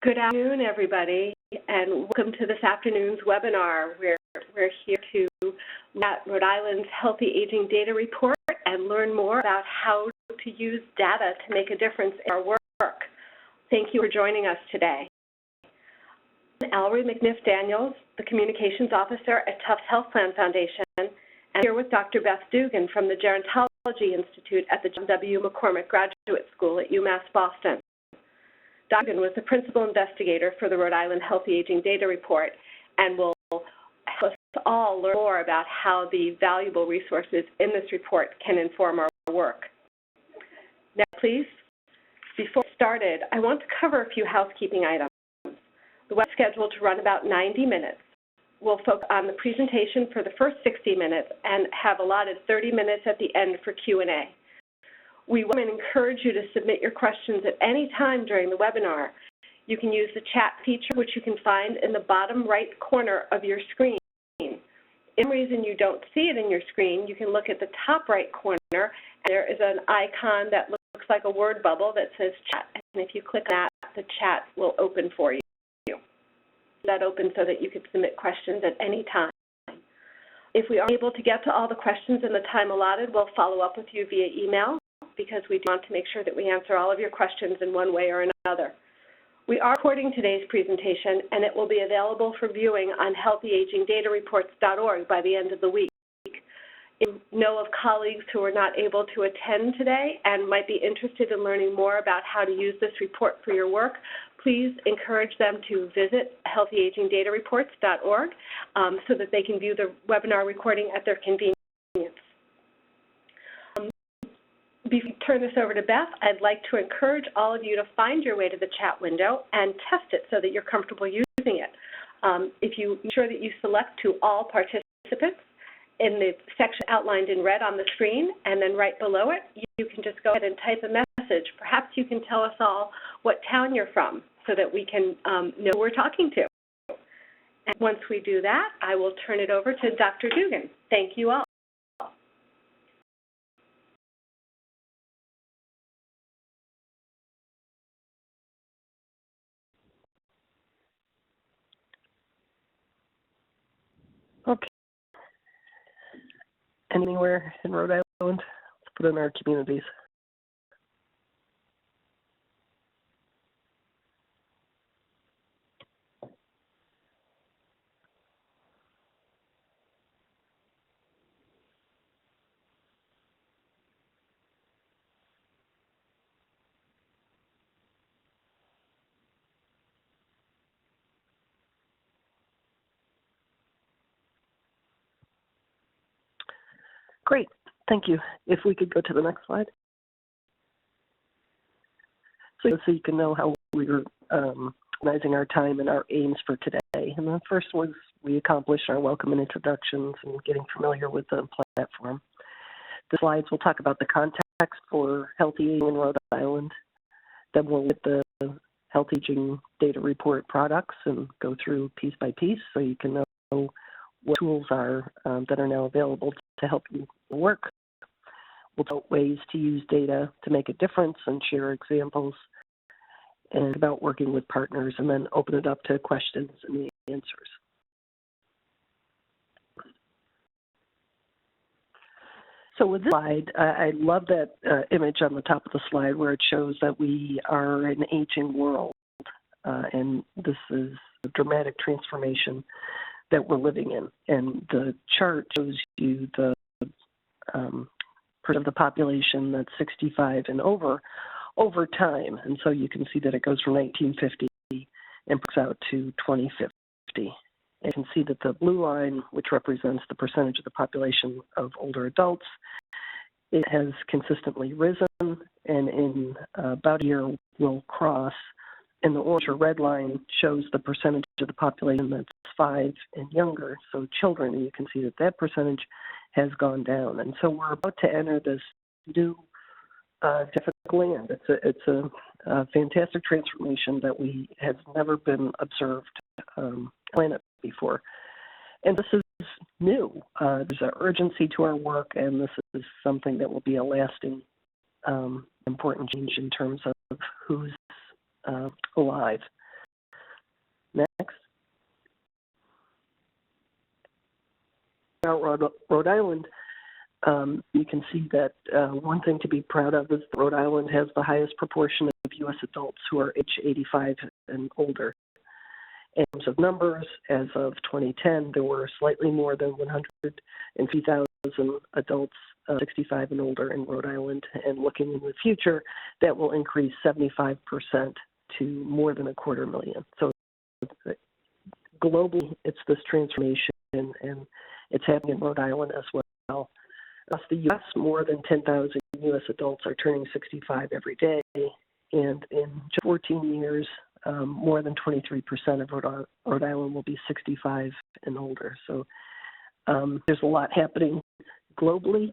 Good afternoon, everybody, and welcome to this afternoon's webinar. We're here to look at Rhode Island's Healthy Aging Data Report and learn more about how to use data to make a difference in our work. Thank you for joining us today. I'm Ellery McNiff-Daniels, the Communications Officer at Tufts Health Plan Foundation, and I'm here with Dr. Beth Dugan from the Gerontology Institute at the John W. McCormick Graduate School at UMass Boston. Dr. Dugan was the principal investigator for the Rhode Island Healthy Aging Data Report and will help us all learn more about how the valuable resources in this report can inform our work. Next, please. Before we get started, I want to cover a few housekeeping items. The web is scheduled to run about 90 minutes. We'll focus on the presentation for the first 60 minutes and have allotted 30 minutes at the end for Q&A. We want to encourage you to submit your questions at any time during the webinar. You can use the chat feature, which you can find in the bottom right corner of your screen. If for some reason you don't see it in your screen, you can look at the top right corner, and there is an icon that looks like a word bubble that says chat. And if you click on that, the chat will open for you. That opens so that you can submit questions at any time. If we aren't able to get to all the questions in the time allotted, we'll follow up with you via email, because we want to make sure that we answer all of your questions in one way or another. We are recording today's presentation, and it will be available for viewing on healthyagingdatareports.org by the end of the week. If you know of colleagues who are not able to attend today and might be interested in learning more about how to use this report for your work, please encourage them to visit healthyagingdatareports.org so that they can view the webinar recording at their convenience. Before we turn this over to Beth, I'd like to encourage all of you to find your way to the chat window and test it so that you're comfortable using it. If you ensure that you select to all participants in the section outlined in red on the screen, and then right below it, you can just go ahead and type a message. Perhaps you can tell us all what town you're from so that we can know who we're talking to. And once we do that, I will turn it over to Dr. Dugan. Thank you all. Okay. Anywhere in Rhode Island, let's put in our communities. Great, thank you. If we could go to the next slide. So you can know how we're organizing our time and our aims for today. And the first was we accomplished our welcome and introductions and getting familiar with the platform. The slides will talk about the context for healthy aging in Rhode Island. Then we'll look at the Healthy Aging Data Report products and go through piece by piece so you can know what tools are that are now available to help you work. We'll talk about ways to use data to make a difference and share examples, and about working with partners, and then open it up to questions and the answers. So with this slide, I love that image on the top of the slide where it shows that we are an aging world, and this is a dramatic transformation that we're living in. And the chart shows you the percent of the population that's 65 and over time. And so you can see that it goes from 1950 and breaks out to 2050. And you can see that the blue line, which represents the percentage of the population of older adults, it has consistently risen, and in about a year will cross. And the orange or red line shows the percentage of the population that's 5 and younger, so children, and you can see that that percentage has gone down. And so we're about to enter this new difficult land. It's a fantastic transformation that has never been observed on the planet before. And this is new. There's an urgency to our work, and this is something that will be a lasting, important change in terms of who's alive. Next. Now, Rhode Island, you can see that one thing to be proud of is that Rhode Island has the highest proportion of U.S. adults who are age 85 and older. In terms of numbers, as of 2010, there were slightly more than 150,000 adults 65 and older in Rhode Island. And looking in the future, that will increase 75% to more than 250,000. So globally, it's this transformation, and it's happening in Rhode Island as well. Across the U.S., more than 10,000 U.S. adults are turning 65 every day. And in just 14 years, more than 23% of Rhode Island will be 65 and older. So there's a lot happening globally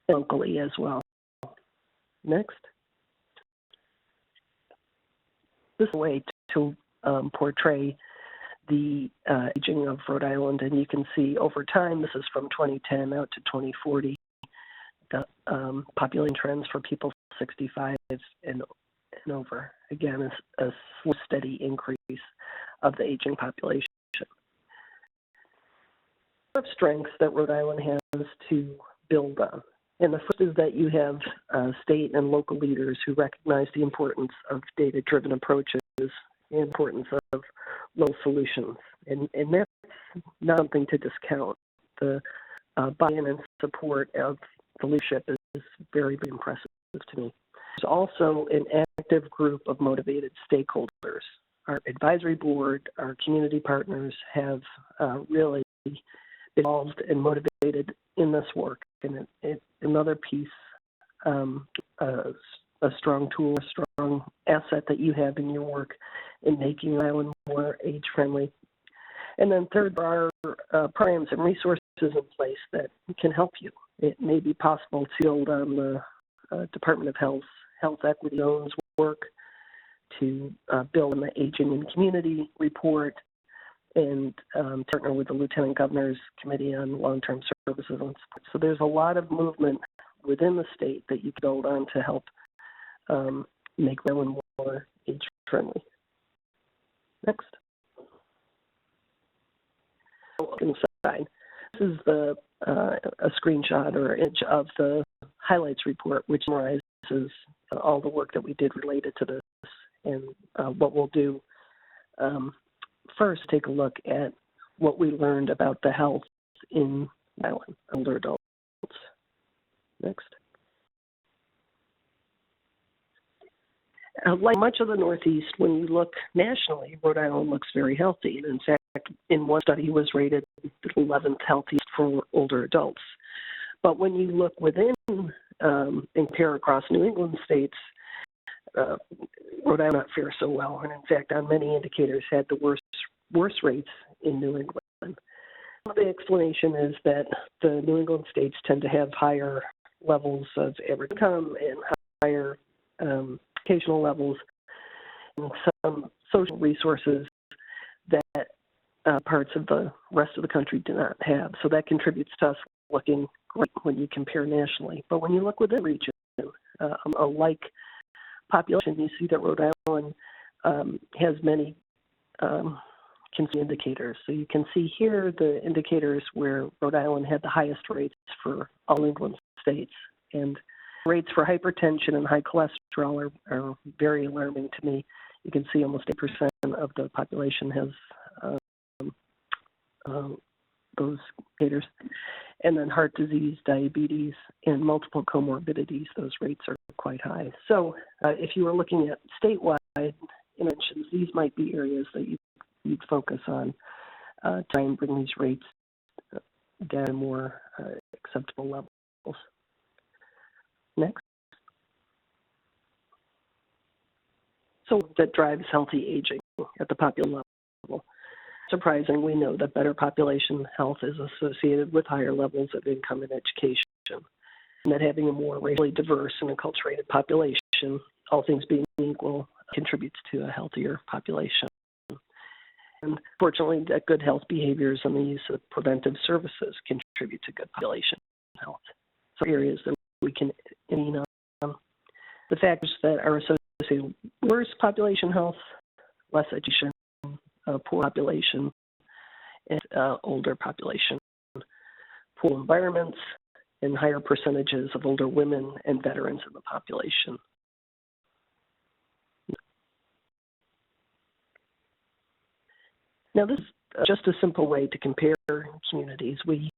and locally as well. Next. This is a way to portray the aging of Rhode Island, and you can see over time, this is from 2010 out to 2040, the population trends for people 65 and over. Again, a slow, steady increase of the aging population. Of strengths that Rhode Island has to build on. And the first is that you have state and local leaders who recognize the importance of data-driven approaches and the importance of local solutions. And that's not something to discount. The buy-in and support of the leadership is very, very impressive to me. There's also an active group of motivated stakeholders. Our advisory board, our community partners have really been involved and motivated in this work. And it's another piece, a strong tool, a strong asset that you have in your work in making Rhode Island more age-friendly. And then third, there are programs and resources in place that can help you. It may be possible to build on the Department of Health Equity Zones work, to build on the Aging in Community report, and partner with the Lieutenant Governor's Committee on Long-Term Services and Support. So there's a lot of movement within the state that you can build on to help make Rhode Island more age-friendly. Next. Inside. This is a screenshot or image of the highlights report, which summarizes all the work that we did related to this. And what we'll do first, take a look at what we learned about the health in Rhode Island, older adults. Next. Like much of the Northeast, when you look nationally, Rhode Island looks very healthy. And in fact, in one study was rated the 11th healthiest for older adults. But when you look within and compare across New England states, Rhode Island not fare so well, and in fact, on many indicators, had the worst rates in New England. The explanation is that the New England states tend to have higher levels of average income and higher educational levels, and some social resources that parts of the rest of the country do not have. So that contributes to us looking great when you compare nationally. But when you look within the region, a like population, you see that Rhode Island has many indicators. So you can see here the indicators where Rhode Island had the highest rates for all England states. And rates for hypertension and high cholesterol are very alarming to me. You can see almost 8% of the population has those indicators. And then heart disease, diabetes, and multiple comorbidities, those rates are quite high. So if you were looking at statewide interventions, these might be areas that you'd focus on, try and bring these rates down to more acceptable levels. Next. So that drives healthy aging at the population level. Surprising, we know that better population health is associated with higher levels of income and education, and that having a more racially diverse and acculturated population, all things being equal, contributes to a healthier population. And fortunately, that good health behaviors and the use of preventive services contribute to good population health. So areas that we can intervene on. The factors that are associated with worse population health, less education, poor population and older population, poor environments, and higher percentages of older women and veterans in the population. Now, this is just a simple way to compare communities. We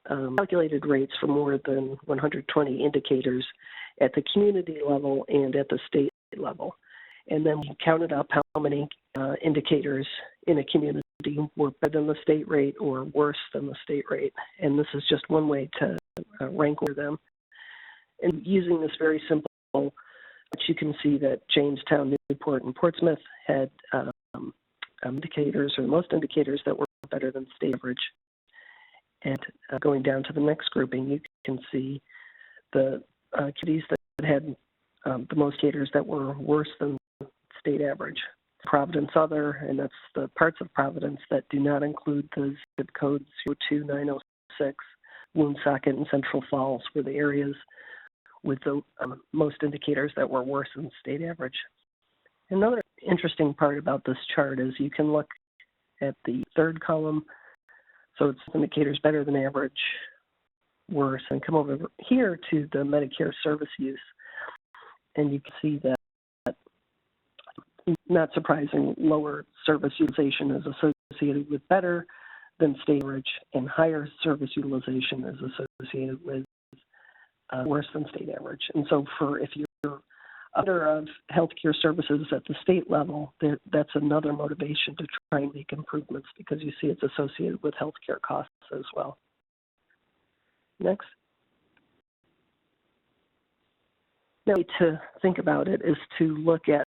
calculated rates for more than 120 indicators at the community level and at the state level. And then we counted up how many indicators in a community were better than the state rate or worse than the state rate. And this is just one way to rank order them. And using this very simple, you can see that Jamestown, Newport, and Portsmouth had indicators, or most indicators, that were better than state average. And going down to the next grouping, you can see the communities that had the most indicators that were worse than state average. Providence Other, and that's the parts of Providence that do not include the zip code 02906. Woonsocket and Central Falls were the areas with the most indicators that were worse than state average. Another interesting part about this chart is you can look at the third column, so it's indicators better than average, worse, and come over here to the Medicare service use, and you can see that, not surprising, lower service utilization is associated with better than state average, and higher service utilization is associated with worse than state average. And so if you're under of healthcare services at the state level, that's another motivation to try and make improvements, because you see it's associated with healthcare costs as well. Next. Now, to think about it is to look at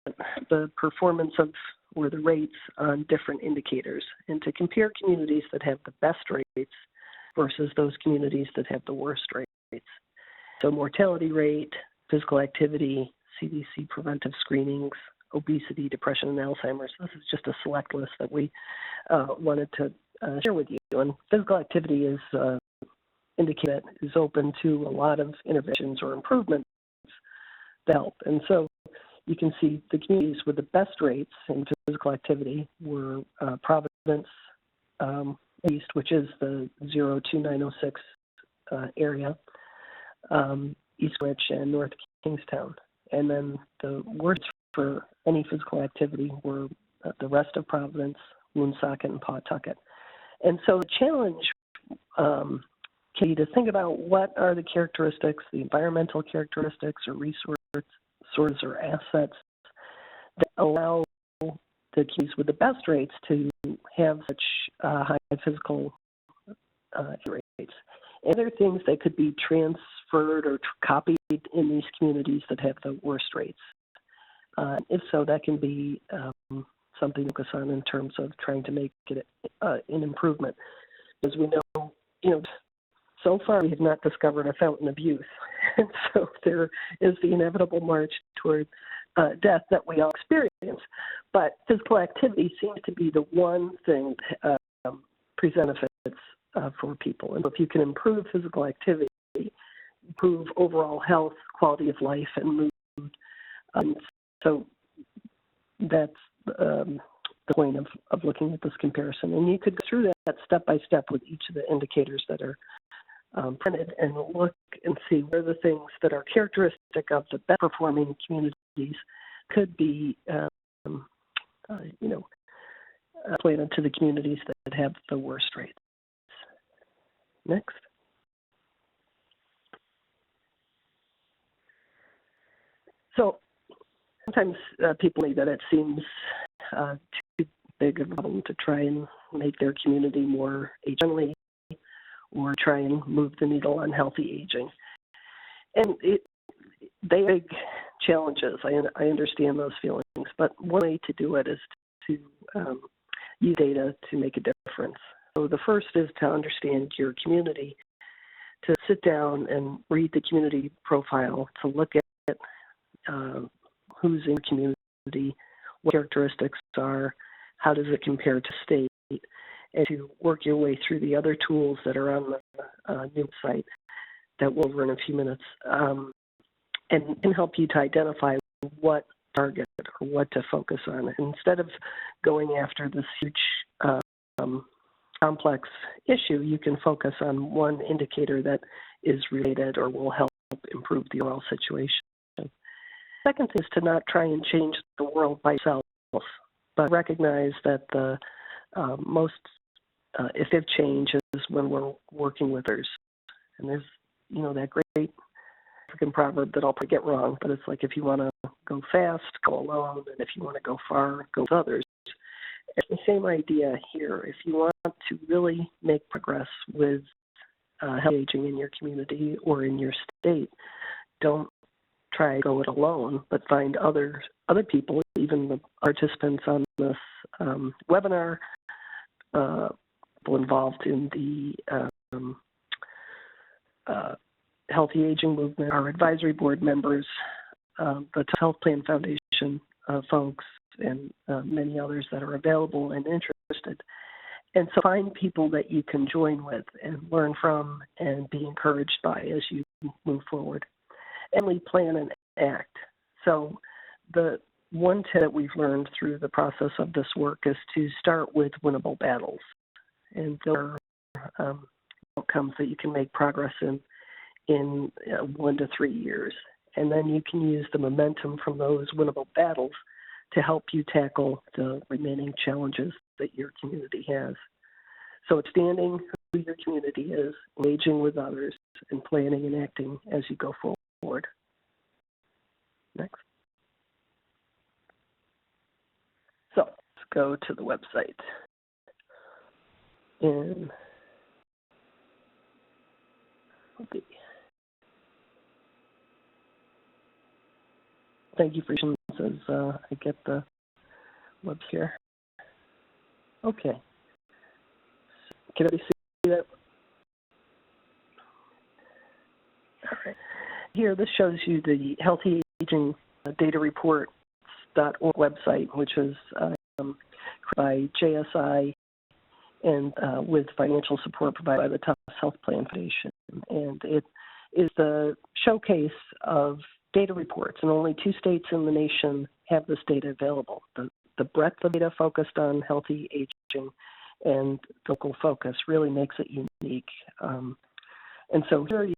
the performance of, or the rates on different indicators, and to compare communities that have the best rates versus those communities that have the worst rates. So mortality rate, physical activity, CDC preventive screenings, obesity, depression, and Alzheimer's. This is just a select list that we wanted to share with you. And physical activity is indicated is open to a lot of interventions or improvements to help. And so you can see the communities with the best rates in physical activity were Providence East, which is the 02906 area, East Rich, and North Kingstown. And then the worst for any physical activity were the rest of Providence, Woonsocket, and Pawtucket. And so the challenge can be to think about what are the characteristics, the environmental characteristics or resources or assets that allow the communities with the best rates to have such high physical rates. And other things that could be transferred or copied in these communities that have the worst rates. If so, that can be something to focus on in terms of trying to make it an improvement. As we know, so far we have not discovered a fountain of youth. And so there is the inevitable march toward death that we all experience. But physical activity seems to be the one thing that presents benefits for people. And if you can improve physical activity, improve overall health, quality of life, and mood. So that's the point of looking at this comparison. And you could go through that step by step with each of the indicators that are printed and look and see where the things that are characteristic of the best performing communities could be applied to the communities that have the worst rates. Next. So sometimes people say that it seems too big of a problem to try and make their community more age-friendly or try and move the needle on healthy aging. And they have big challenges. I understand those feelings, but one way to do it is to use data to make a difference. So the first is to understand your community, to sit down and read the community profile, to look at who's in the community, what characteristics are, how does it compare to state, and to work your way through the other tools that are on the new site that we'll over in a few minutes, and can help you to identify what target or what to focus on. Instead of going after this huge complex issue, you can focus on one indicator that is related or will help improve the overall situation. Second thing is to not try and change the world by yourself, but recognize that the most effective change is when we're working with others. And there's, that great African proverb that I'll probably get wrong, but it's like, if you want to go fast, go alone, and if you want to go far, go with others. It's the same idea here. If you want to really make progress with healthy aging in your community or in your state, don't try to go it alone, but find other people, even the participants on this webinar, people involved in the healthy aging movement, our advisory board members, the Health Plan Foundation folks, and many others that are available and interested. And so find people that you can join with and learn from and be encouraged by as you move forward. And plan and act. So the one tip that we've learned through the process of this work is to start with winnable battles. And there are outcomes that you can make progress in 1 to 3 years. And then you can use the momentum from those winnable battles to help you tackle the remaining challenges that your community has. So understanding who your community is, engaging with others, and planning and acting as you go forward. Next. So let's go to the website. And okay. Thank you for your patience as I get the web here. Okay. Can I see that? All right. Here, this shows you the Healthy Aging Data Reports.org website, which is by JSI and with financial support provided by the Tufts Health Plan Foundation. And it is the showcase of data reports, and only 2 states in the nation have this data available. The breadth of data focused on healthy aging and local focus really makes it unique. And so here,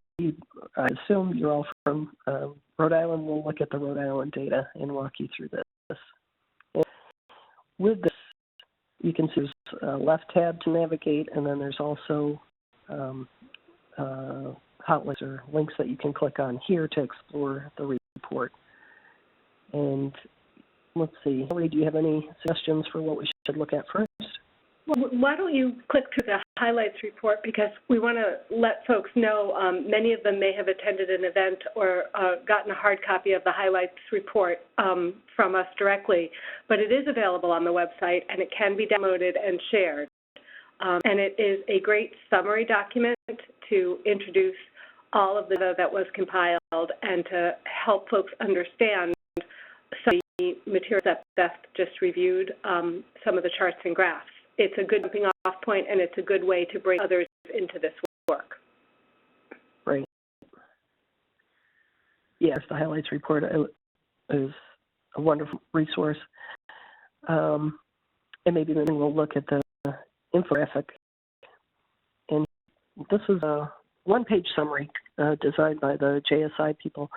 I assume you're all from Rhode Island. We'll look at the Rhode Island data and walk you through this. And with this, you can see there's a left tab to navigate, and then there's also hotlinks or links that you can click on here to explore the report. And let's see, Hillary, do you have any suggestions for what we should look at first? Well, why don't you click through the highlights report, because we want to let folks know many of them may have attended an event or gotten a hard copy of the highlights report from us directly, but it is available on the website and it can be downloaded and shared. And it is a great summary document to introduce all of the data that was compiled and to help folks understand some of the materials that Beth just reviewed, some of the charts and graphs. It's a good jumping off point, and it's a good way to bring others into this work. Great. Yes, the highlights report is a wonderful resource. And maybe then we'll look at the infographic. And this is a one-page summary designed by the JSI people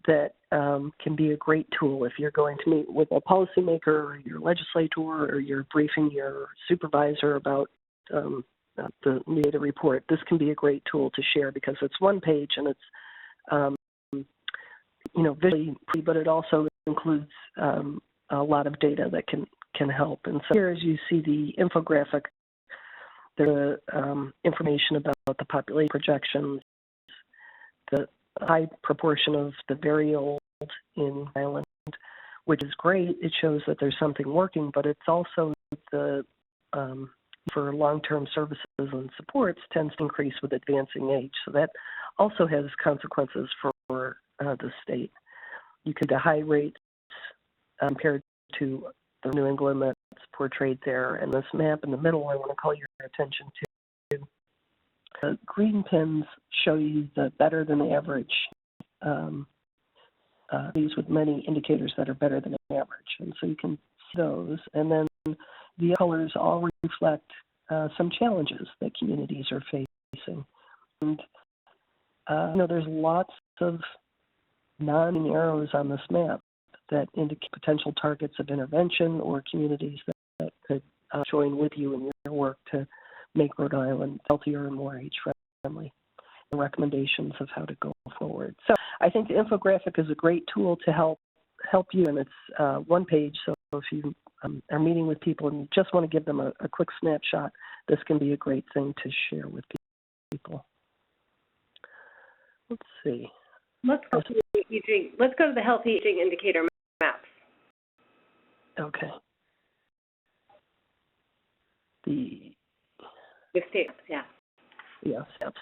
that can be a great tool if you're going to meet with a policymaker or your legislator, or you're briefing your supervisor about the data report. This can be a great tool to share because it's one page and it's visually pretty, but it also includes a lot of data that can help. And so here, as you see the infographic, there's information about the population projections, the high proportion of the very old in Ireland, which is great. It shows that there's something working, but it's also the for long-term services and supports tends to increase with advancing age. So that also has consequences for the state. You can see the high rates compared to the New England that's portrayed there. And this map in the middle, I want to call your attention to. The green pins show you the better than average these with many indicators that are better than average. And so you can see those. And then the colors all reflect some challenges that communities are facing. And, there's lots of non-arrows on this map that indicate potential targets of intervention or communities that could join with you in your work to make Rhode Island healthier and more age-friendly, and recommendations of how to go forward. So I think the infographic is a great tool to help you, and it's one page, so if you are meeting with people and you just want to give them a quick snapshot, this can be a great thing to share with people. Let's see. Let's go to the healthy aging indicator maps. Okay. The steps, yeah. Yeah, steps.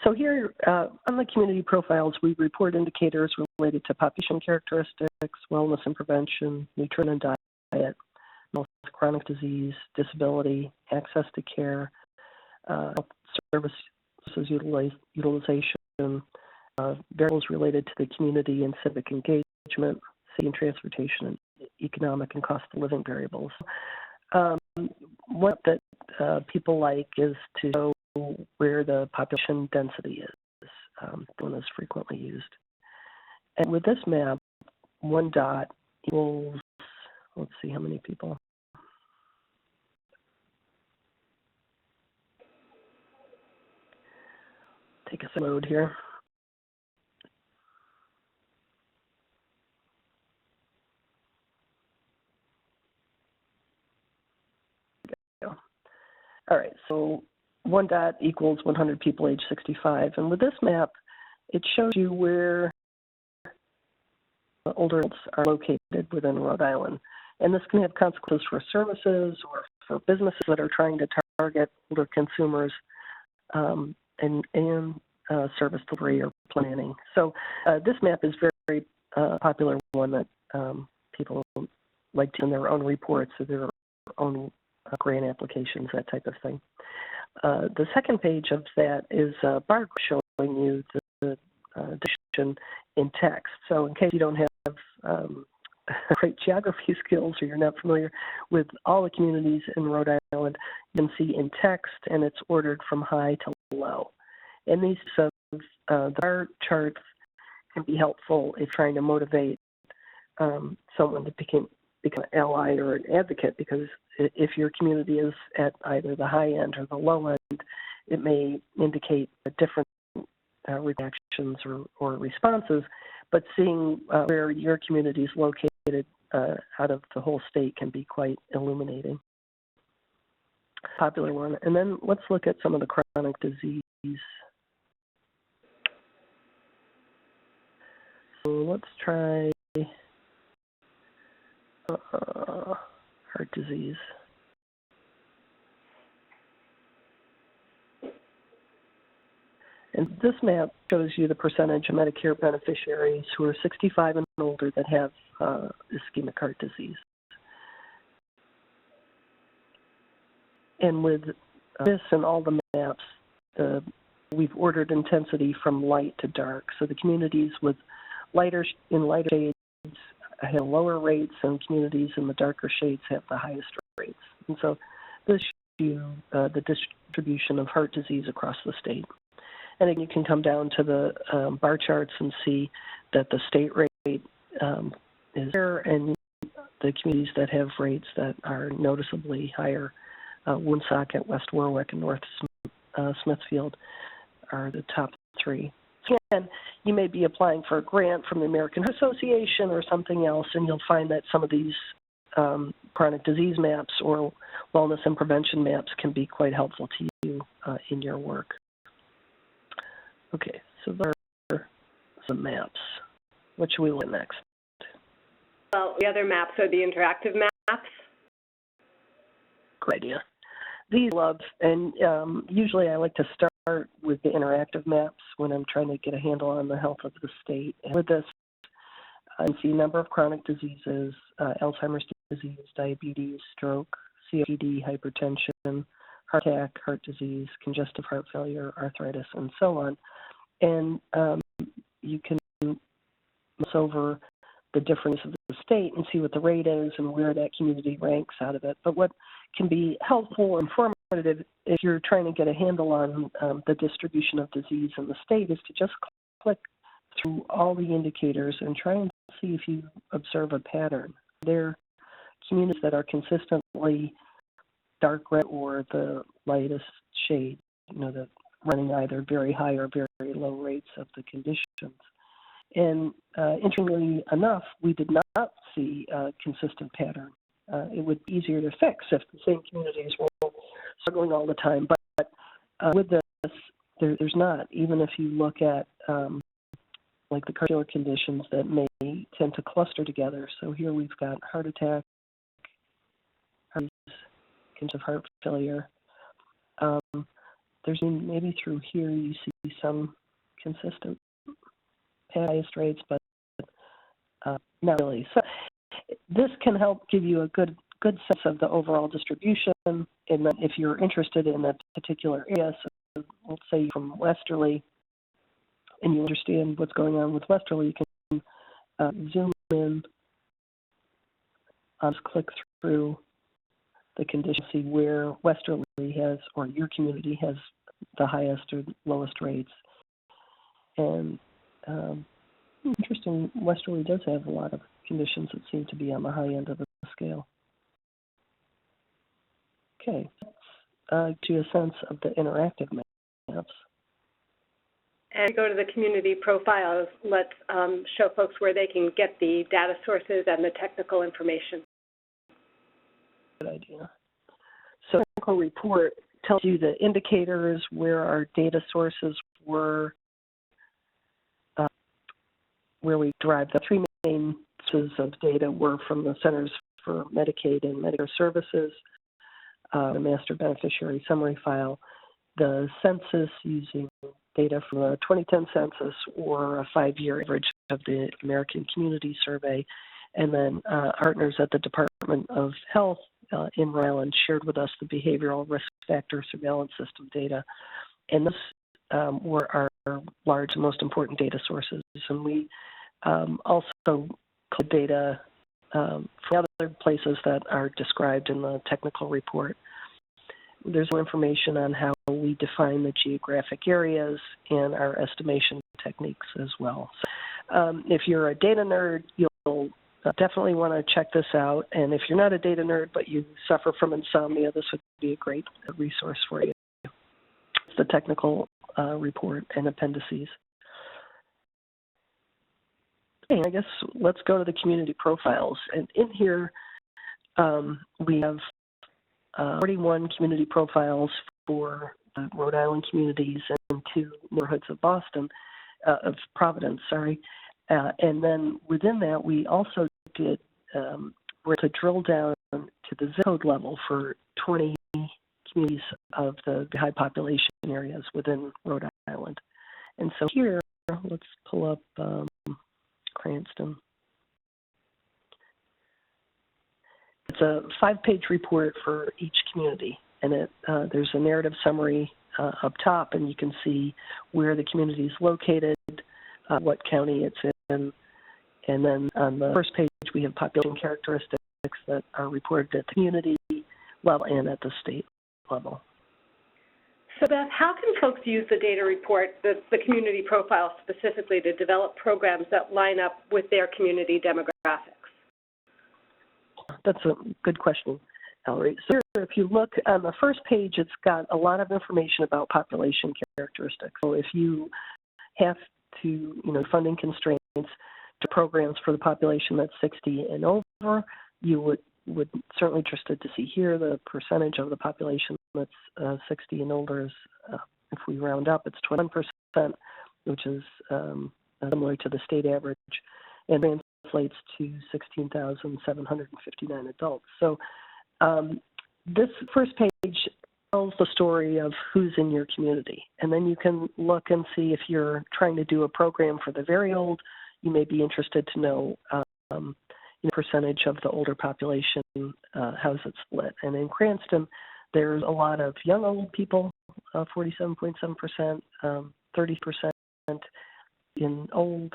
So here on the community profiles, we report indicators related to population characteristics, wellness and prevention, nutrition and diet, chronic disease, disability, access to care, health services utilization, variables related to the community and civic engagement, safety and transportation, and economic and cost of living variables. What that people like is to know where the population density is. One is frequently used. And with this map, one dot equals, let's see how many people. Take a load here. All right, so one dot equals 100 people age 65. And with this map, it shows you where older adults are located within Rhode Island. And this can have consequences for services or for businesses that are trying to target older consumers and service delivery or planning. So this map is very popular one that people like to in their own reports or their own grant applications, that type of thing. The second page of that is a bar showing you the distribution in text. So in case you don't have great geography skills or you're not familiar with all the communities in Rhode Island, you can see in text, and it's ordered from high to low. And these the bar charts can be helpful if trying to motivate someone to become an ally or an advocate, because if your community is at either the high end or the low end, it may indicate a different reactions or responses, but seeing where your community is located out of the whole state can be quite illuminating. Popular one. And then let's look at some of the chronic disease. So let's try heart disease. And this map shows you the percentage of Medicare beneficiaries who are 65 and older that have ischemic heart disease. And with this and all the maps, we've ordered intensity from light to dark. So the communities with lighter shades have lower rates, and communities in the darker shades have the highest rates. And so this shows you the distribution of heart disease across the state. And then you can come down to the bar charts and see that the state rate is there, and the communities that have rates that are noticeably higher, Woonsocket, West Warwick, and North Smithfield are the top three. And you may be applying for a grant from the American Heart Association or something else, and you'll find that some of these chronic disease maps or wellness and prevention maps can be quite helpful to you in your work. Okay, so there are some maps. What should we look at next? Well, the other maps are the interactive maps. Great idea. These love, and usually I like to start with the interactive maps when I'm trying to get a handle on the health of the state. And with this, I see a number of chronic diseases, Alzheimer's disease, diabetes, stroke, COPD, hypertension, heart attack, heart disease, congestive heart failure, arthritis, and so on. And you can mouse over the difference of the state and see what the rate is and where that community ranks out of it. But what can be helpful or informative if you're trying to get a handle on the distribution of disease in the state is to just click through all the indicators and try and see if you observe a pattern. There are communities that are consistently dark red or the lightest shade, that running either very high or very low rates of the conditions. And interestingly enough, we did not see a consistent pattern. It would be easier to fix if the same communities were struggling all the time. But with this, there's not. Even if you look at like the cardiovascular conditions that may tend to cluster together. So here we've got heart attack, conditions of heart failure. There's maybe through here you see some consistent highest rates, but not really. So this can help give you a good sense of the overall distribution. And then if you're interested in a particular area, so let's say from Westerly, and you understand what's going on with Westerly, you can zoom in, just click through the condition, see where Westerly has, or your community has the highest or lowest rates. And interesting, Westerly does have a lot of conditions that seem to be on the high end of the scale. Okay, to a sense of the interactive maps. And go to the community profiles. Let's show folks where they can get the data sources and the technical information. Good idea. So the technical report tells you the indicators, where our data sources were, where we derived the three main sources of data were from the Centers for Medicaid and Medicare Services, the Master Beneficiary Summary File, the census using data from the 2010 census or a 5-year average of the American Community Survey, and then partners at the Department of Health in Rhode Island shared with us the behavioral risk factor surveillance system data. And those were our large and most important data sources. And we also collect data from other places that are described in the technical report. There's more information on how we define the geographic areas and our estimation techniques as well. So, if you're a data nerd, you'll definitely want to check this out. And if you're not a data nerd but you suffer from insomnia, this would be a great resource for you. It's the technical report and appendices. Okay, I guess let's go to the community profiles. And in here, we have 41 community profiles for Rhode Island communities and 2 neighborhoods of Boston, of Providence, sorry. And then within that, we also did, we're to drill down to the zip code level for 20 communities of the high population areas within Rhode Island. And so here, let's pull up Cranston. It's a 5-page report for each community, and there's a narrative summary up top, and you can see where the community is located, what county it's in, and then on the first page we have population characteristics that are reported at the community level and at the state level. So Beth, how can folks use the data report, the community profile specifically, to develop programs that line up with their community demographics? That's a good question, Ellery. So if you look on the first page, it's got a lot of information about population characteristics. So if you have to, funding constraints to programs for the population that's 60 and over, you would certainly be interested to see here the percentage of the population that's 60 and older is, if we round up, it's 21%, which is similar to the state average, and translates to 16,759 adults. So this first page tells the story of who's in your community, and then you can look and see if you're trying to do a program for the very old, you may be interested to know percentage of the older population, how's it split. And in Cranston, there's a lot of young old people, 47.7%, 30% in old,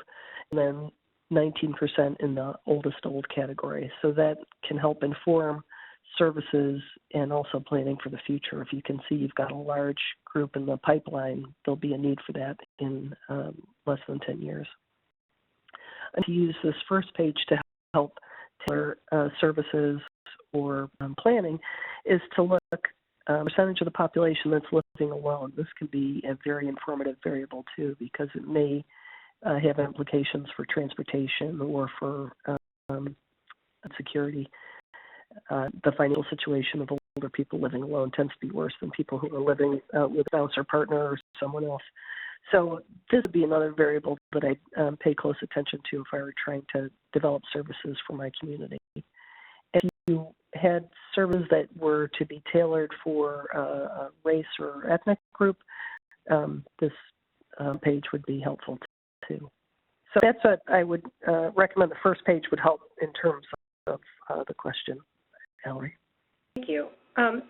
and then 19% in the oldest old category. So that can help inform services and also planning for the future. If you can see you've got a large group in the pipeline, there'll be a need for that in less than 10 years. And to use this first page to help tailor services or planning is to look percentage of the population that's living alone. This can be a very informative variable too, because it may have implications for transportation or for security. The financial situation of older people living alone tends to be worse than people who are living with a spouse or partner or someone else. So this would be another variable that I'd pay close attention to if I were trying to develop services for my community. If you had services that were to be tailored for a race or ethnic group, this page would be helpful too. So that's what I would recommend. The first page would help in terms of the question, Ellery. Thank you. And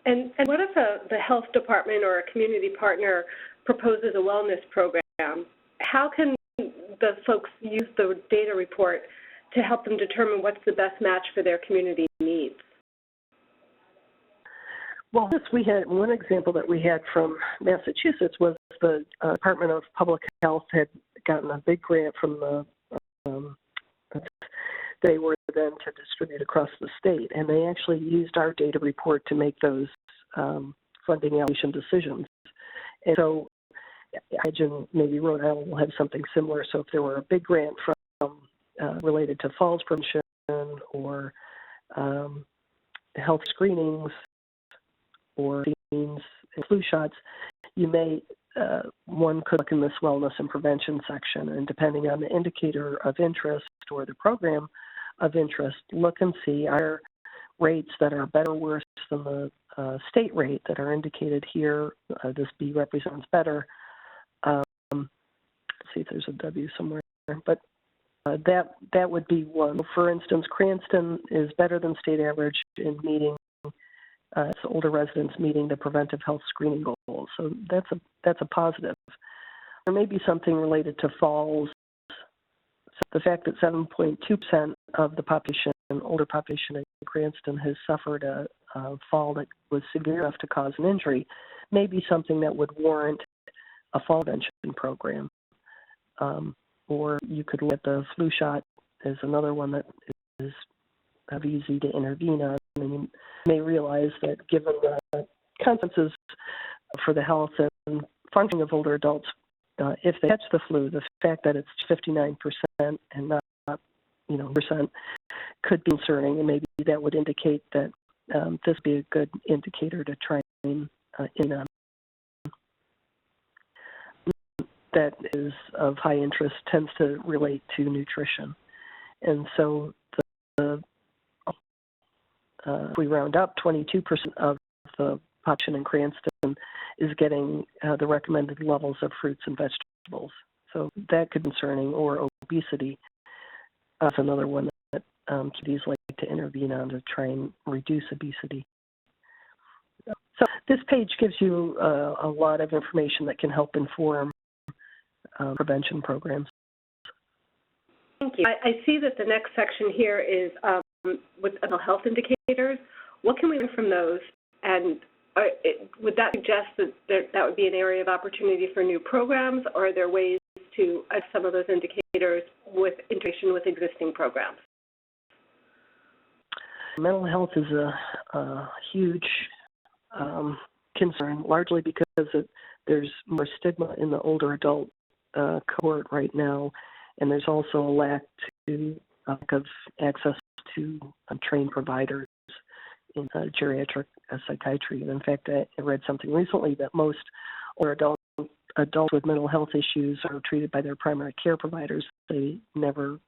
what if the health department or a community partner proposes a wellness program? How can the folks use the data report to help them determine what's the best match for their community needs? Well, we had one example that we had from Massachusetts was the Department of Public Health had gotten a big grant from the they were then to distribute across the state, and they actually used our data report to make those funding allocation decisions. And so I imagine maybe Rhode Island will have something similar. So if there were a big grant from related to falls prevention or health screenings or vaccines and flu shots, you may one could look in this wellness and prevention section, and depending on the indicator of interest or the program of interest, look and see are rates that are better or worse than the state rate that are indicated here. This B represents better. Let's see if there's a W somewhere, but that would be one. For instance, Cranston is better than state average in meeting older residents meeting the preventive health screening goals. So that's a positive. There may be something related to falls. So the fact that 7.2% of the population, older population in Cranston, has suffered a fall that was severe enough to cause an injury may be something that would warrant a fall prevention program. Or you could look at the flu shot as another one that is easy to intervene on. And you may realize that given the consequences for the health and functioning of older adults, if they catch the flu, the fact that it's 59% and not, percent could be concerning, and maybe that would indicate that this would be a good indicator to try in on. That is of high interest tends to relate to nutrition, and so if we round up, 22% of the population in Cranston is getting the recommended levels of fruits and vegetables. So that could be concerning, or obesity. That's another one that communities like to intervene on to try and reduce obesity. So this page gives you a lot of information that can help inform prevention programs. Thank you. I see that the next section here is with mental health indicators. What can we learn from those? And would that suggest that that would be an area of opportunity for new programs, or are there ways to add some of those indicators with integration with existing programs? Mental health is a huge concern, largely because there's more stigma in the older adult cohort right now, and there's also a lack of access to trained providers in geriatric psychiatry. And in fact, I read something recently that most older adults with mental health issues are treated by their primary care providers. They never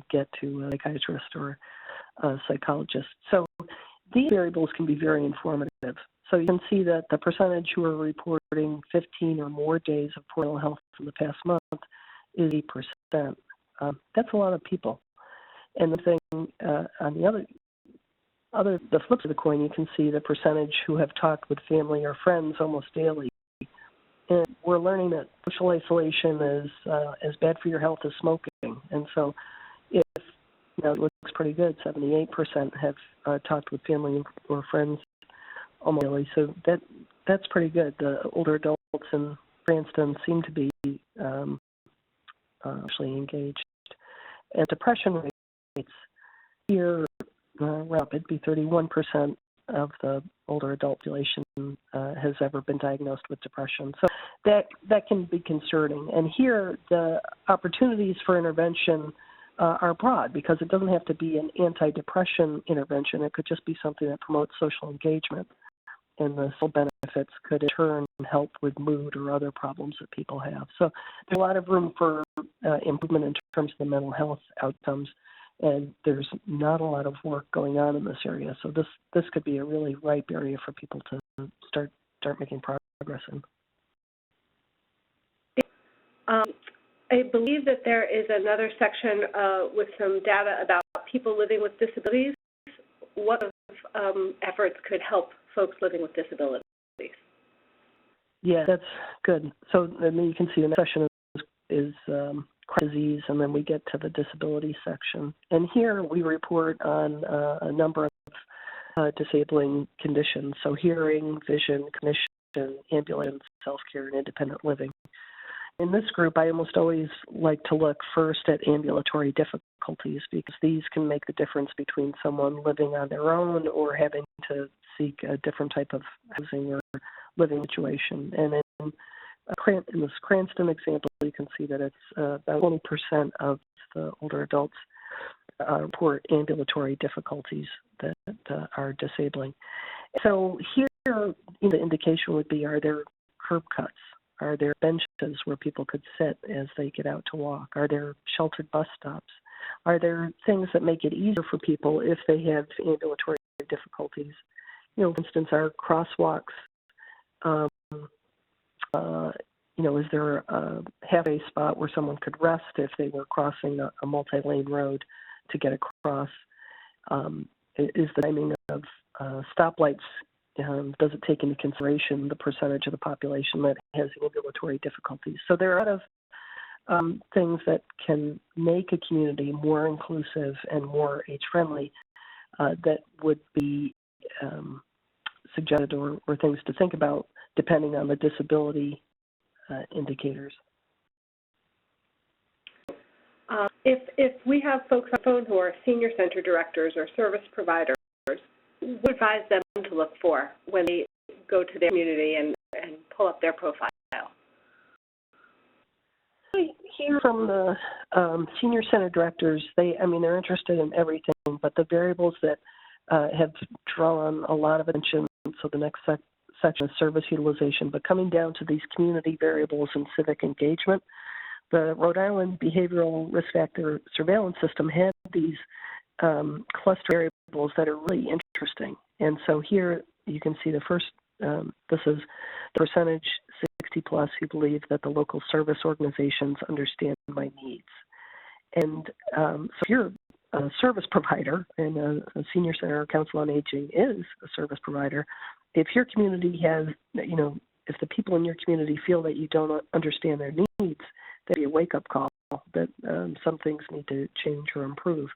get to a psychiatrist or a psychologist. So these variables can be very informative. So you can see that the percentage who are reporting 15 or more days of poor mental health in the past month is 8%. That's a lot of people. And the thing on the flip of the coin, you can see the percentage who have talked with family or friends almost daily. And we're learning that social isolation is as bad for your health as smoking. And so if Now, it looks pretty good. 78% have talked with family or friends almost daily, so that's pretty good. The older adults in Cranston seem to be actually engaged. And depression rates here, it'd be 31% of the older adult population has ever been diagnosed with depression. So that can be concerning. And here, the opportunities for intervention are broad, because it doesn't have to be an anti-depression intervention. It could just be something that promotes social engagement, and the social benefits could in turn help with mood or other problems that people have. So there's a lot of room for improvement in terms of the mental health outcomes, and there's not a lot of work going on in this area. So this could be a really ripe area for people to start making progress in. I believe that there is another section with some data about people living with disabilities. What efforts could help folks living with disabilities? Yeah, that's good. So you can see the next section is disease, and then we get to the disability section. And here we report on a number of disabling conditions, so hearing, vision, cognition, ambulance, self-care, and independent living. In this group, I almost always like to look first at ambulatory difficulties, because these can make the difference between someone living on their own or having to seek a different type of housing or living situation. And in this Cranston example, you can see that it's about 20% of the older adults report ambulatory difficulties that are disabling. So here, the indication would be, are there curb cuts? Are there benches where people could sit as they get out to walk? Are there sheltered bus stops? Are there things that make it easier for people if they have ambulatory difficulties? For instance, are crosswalks, is there a halfway spot where someone could rest if they were crossing a multi-lane road to get across? Is the timing of stoplights, does it take into consideration the percentage of the population that has ambulatory difficulties? So there are a lot of things that can make a community more inclusive and more age-friendly that would be suggested or things to think about depending on the disability indicators. If we have folks on the phone who are senior center directors or service providers, what advise them to look for when they go to their community and pull up their profile? I hear from the senior center directors, they're interested in everything, but the variables that have drawn a lot of attention, so the next section is service utilization, but coming down to these community variables and civic engagement, the Rhode Island Behavioral Risk Factor Surveillance System had these cluster variables that are really interesting. And so here you can see the first, this is the percentage 60 plus who believe that the local service organizations understand my needs. And so if you're a service provider, and a senior center or council on aging is a service provider, if your community has, if the people in your community feel that you don't understand their needs, that'd be a wake-up call that some things need to change or improve.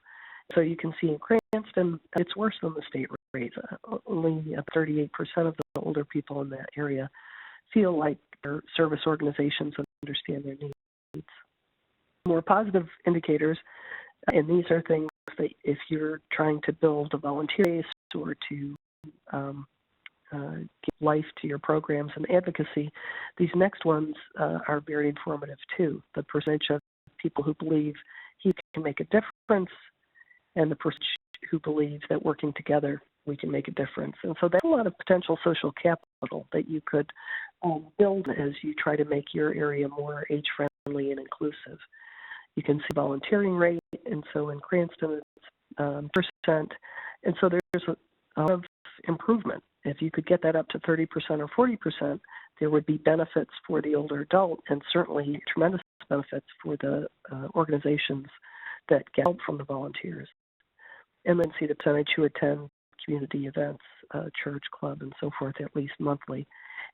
So you can see in Cranston, it's worse than the state rate. Only 38% of the older people in that area feel like their service organizations understand their needs. More positive indicators, and these are things that if you're trying to build a volunteer base or to give life to your programs and advocacy, these next ones are very informative too. The percentage of people who believe he can make a difference, and the percentage who believe that working together we can make a difference. And so that's a lot of potential social capital that you could build as you try to make your area more age-friendly and inclusive. You can see volunteering rate, and so in Cranston it's percent, and so there's a lot of improvement. If you could get that up to 30% or 40%, there would be benefits for the older adult, and certainly tremendous benefits for the organizations that get help from the volunteers. And then see the percentage who attend community events, church, club, and so forth, at least monthly,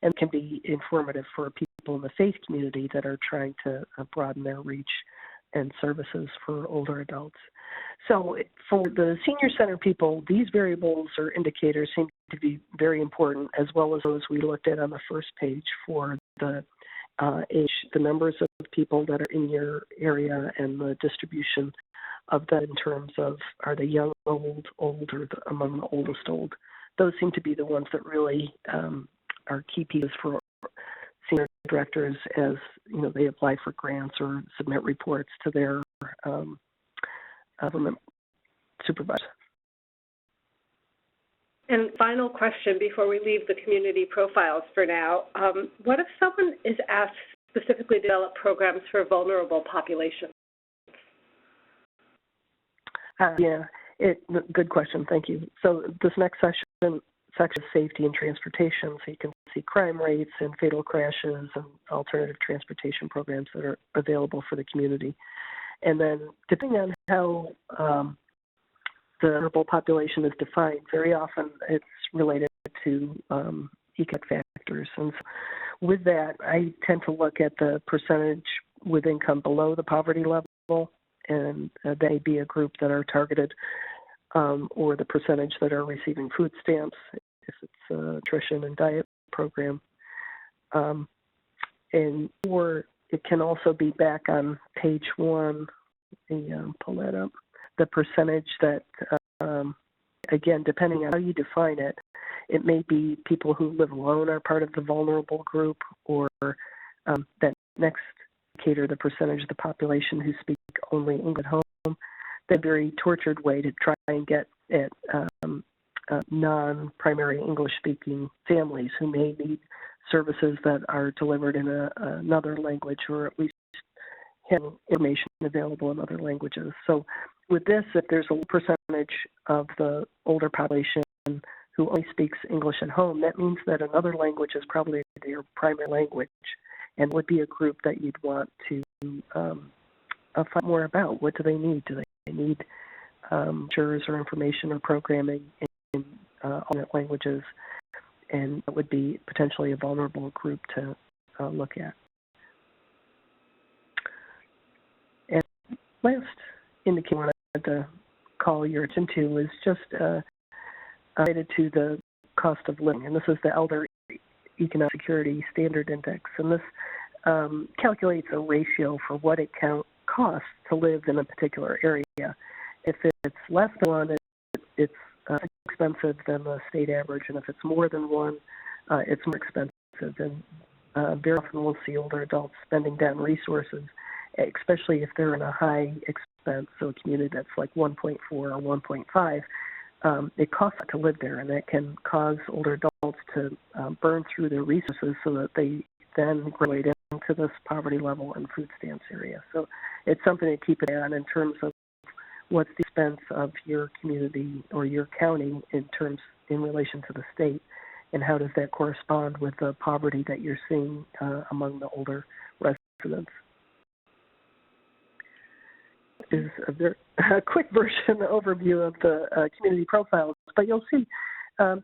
and can be informative for people in the faith community that are trying to broaden their reach and services for older adults. So for the senior center people, these variables or indicators seem to be very important, as well as those we looked at on the first page for the age, the numbers of people that are in your area, and the distribution of that in terms of are they young, old, or among the oldest old. Those seem to be the ones that really are key pieces for senior directors as they apply for grants or submit reports to their government supervisor. And final question before we leave the community profiles for now. What if someone is asked specifically to develop programs for vulnerable populations? Good question, thank you. So this next section is safety and transportation, so you can see crime rates and fatal crashes and alternative transportation programs that are available for the community. And then depending on how the vulnerable population is defined, very often it's related to economic factors. And so with that, I tend to look at the percentage with income below the poverty level, and that may be a group that are targeted, or the percentage that are receiving food stamps, if it's a nutrition and diet program. Or it can also be back on page 1, let me pull that up, the percentage that, again, depending on how you define it, it may be people who live alone are part of the vulnerable group, or that next indicator, the percentage of the population who speak only English at home. That's a very tortured way to try and get at non-primary English-speaking families who may need services that are delivered in another language, or at least have information available in other languages. So with this, if there's a percentage of the older population who only speaks English at home, that means that another language is probably their primary language, and would be a group that you'd want to find more about. What do they need? Do they need jurors or information or programming in alternate languages? And that would be potentially a vulnerable group to look at. And last indicator I wanted to call your attention to is just related to the cost of living. And this is the Elder Economic Security Standard Index. And this calculates a ratio for what it costs to live in a particular area. If it's less than 1, it's expensive than the state average, and if it's more than 1, it's more expensive. And very often we'll see older adults spending down resources, especially if they're in a high expense, so a community that's like 1.4 or 1.5. It costs to live there, and that can cause older adults to burn through their resources so that they then graduate into this poverty level and food stamps area. So it's something to keep an eye on in terms of what's the expense of your community or your county in relation to the state, and how does that correspond with the poverty that you're seeing among the older residents. Is a quick version overview of the community profiles, but you'll see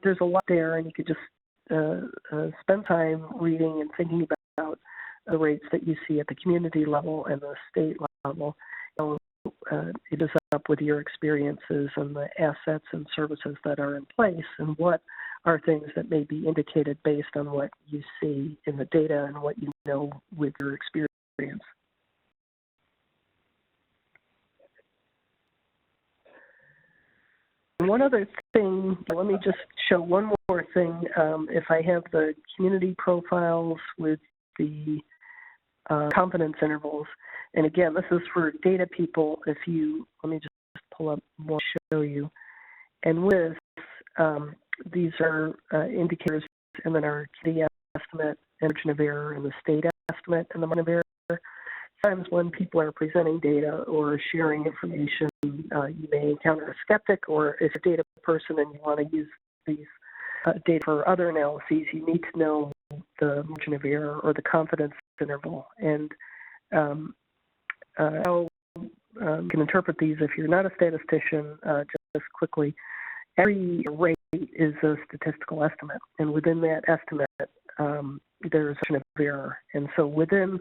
there's a lot there, and you could just spend time reading and thinking about the rates that you see at the community level and the state level. It is up with your experiences and the assets and services that are in place, and what are things that may be indicated based on what you see in the data and what you know with your experience. One other thing, let me just show one more thing. If I have the community profiles with the confidence intervals, and again, this is for data people. Let me just pull up one to show you. And with these are indicators, and then our the estimate, margin of error, and the state estimate, and the margin of error. Sometimes when people are presenting data or sharing information, you may encounter a skeptic, or if you're a data person and you want to use these data for other analyses, you need to know the margin of error or the confidence interval. And how you can interpret these if you're not a statistician, just quickly. Every rate is a statistical estimate, and within that estimate, there's a margin of error. And so within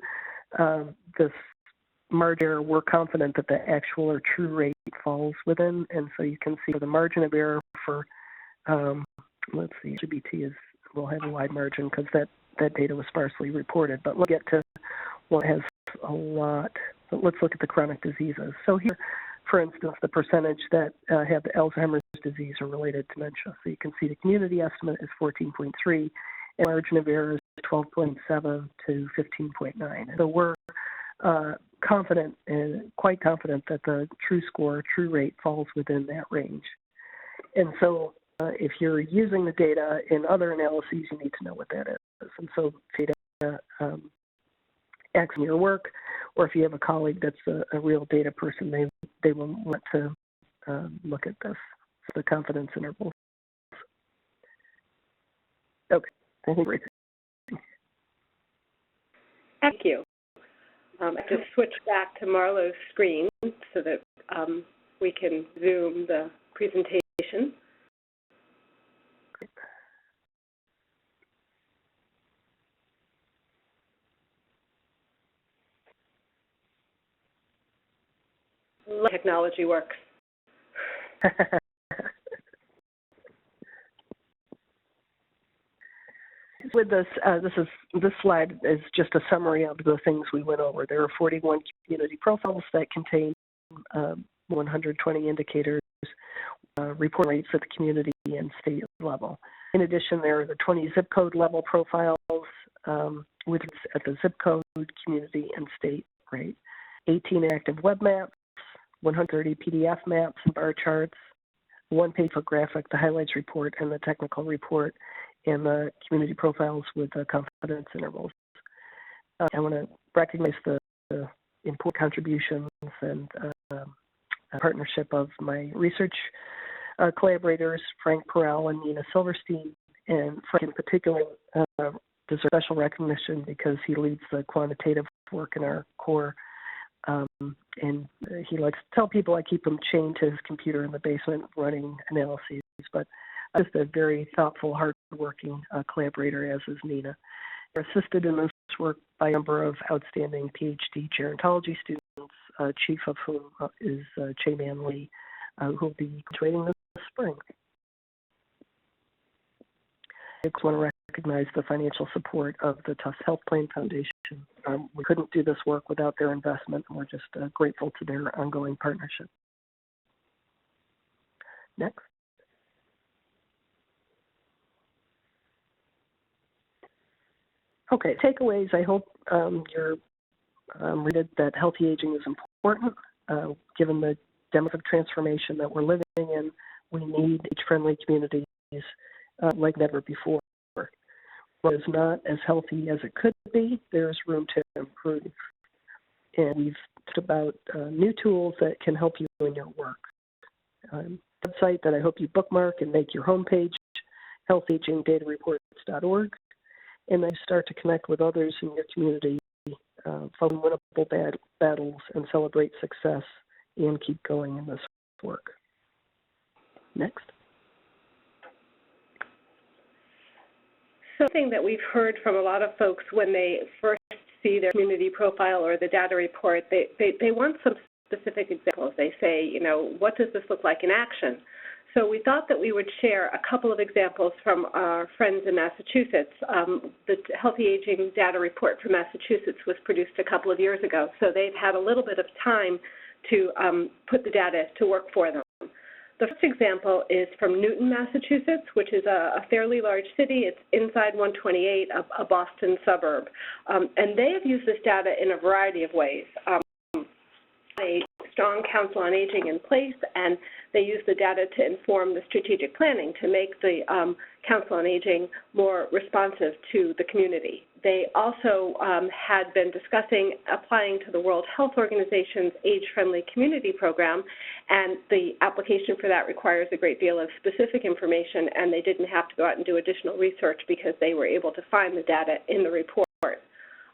this margin, we're confident that the actual or true rate falls within, and so you can see the margin of error for, let's see, LGBT will have a wide margin because that data was sparsely reported, but we'll get to one that has a lot. But let's look at the chronic diseases. So here, for instance, the percentage that have the Alzheimer's disease or related dementia. So you can see the community estimate is 14.3, and margin of error is 12.7 to 15.9. So we're confident and quite confident that the true score, true rate falls within that range. And so if you're using the data in other analyses, you need to know what that is. And so data acts in your work, or if you have a colleague that's a real data person, they will want to look at this, the confidence intervals. Okay, I think we're Thank you. I just switch back to Marlo's screen so that we can zoom the presentation. Technology works. With this, this slide is just a summary of the things we went over. There are 41 community profiles that contain 120 indicators, report rates at the community and state level. In addition, there are the 20 zip code level profiles with at the zip code, community, and state rate. 18 active web maps, 130 PDF maps and bar charts, one-page infographic, the highlights report, and the technical report, and the community profiles with confidence intervals. I want to recognize the important contributions and partnership of my research collaborators, Frank Perel and Nina Silverstein, and Frank in particular deserves special recognition because he leads the quantitative work in our core. And he likes to tell people I keep him chained to his computer in the basement running analyses, but just a very thoughtful, hard-working collaborator, as is Nina. We're assisted in this work by a number of outstanding PhD gerontology students, chief of whom is Che-Man Lee, who will be graduating this spring. I just want to recognize the financial support of the Tufts Health Plan Foundation. We couldn't do this work without their investment, and we're just grateful to their ongoing partnership. Next. Okay, takeaways. I hope you're read that healthy aging is important. Given the demographic transformation that we're living in, we need age-friendly communities like never before. What is not as healthy as it could be, there's room to improve. And we've talked about new tools that can help you in your work. Website that I hope you bookmark and make your homepage, healthagingdatareports.org. And then start to connect with others in your community, fight winnable battles, and celebrate success, and keep going in this work. Next. Something that we've heard from a lot of folks when they first see their community profile or the data report, they want some specific examples. They say, you know, what does this look like in action? So we thought that we would share a couple of examples from our friends in Massachusetts. The Healthy Aging Data Report from Massachusetts was produced a couple of years ago, so they've had a little bit of time to put the data to work for them. The first example is from Newton, Massachusetts, which is a fairly large city. It's inside 128, a Boston suburb. And they have used this data in a variety of ways. A strong Council on Aging in place, and they use the data to inform the strategic planning to make the Council on Aging more responsive to the community. They also had been discussing applying to the World Health Organization's Age-Friendly Community Program, and the application for that requires a great deal of specific information, and they didn't have to go out and do additional research because they were able to find the data in the report.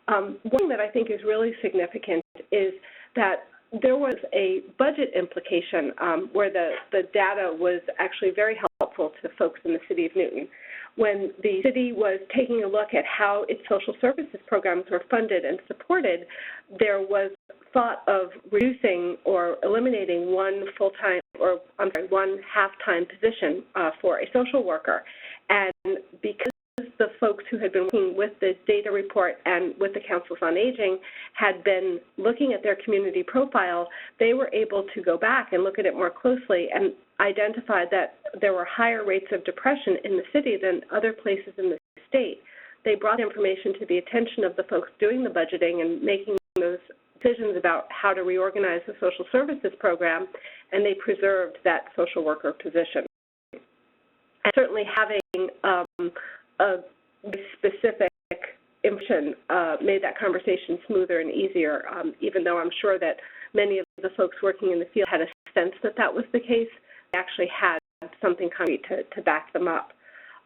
One thing that I think is really significant is that there was a budget implication where the data was actually very helpful to folks in the city of Newton. When the city was taking a look at how its social services programs were funded and supported, there was thought of reducing or eliminating one one half-time position for a social worker. And because the folks who had been working with the data report and with the Councils on Aging had been looking at their community profile, they were able to go back and look at it more closely and identify that there were higher rates of depression in the city than other places in the state. They brought information to the attention of the folks doing the budgeting and making those decisions about how to reorganize the social services program, and they preserved that social worker position. And certainly having a specific information made that conversation smoother and easier, even though I'm sure that many of the folks working in the field had a sense that that was the case. They actually had something concrete to back them up.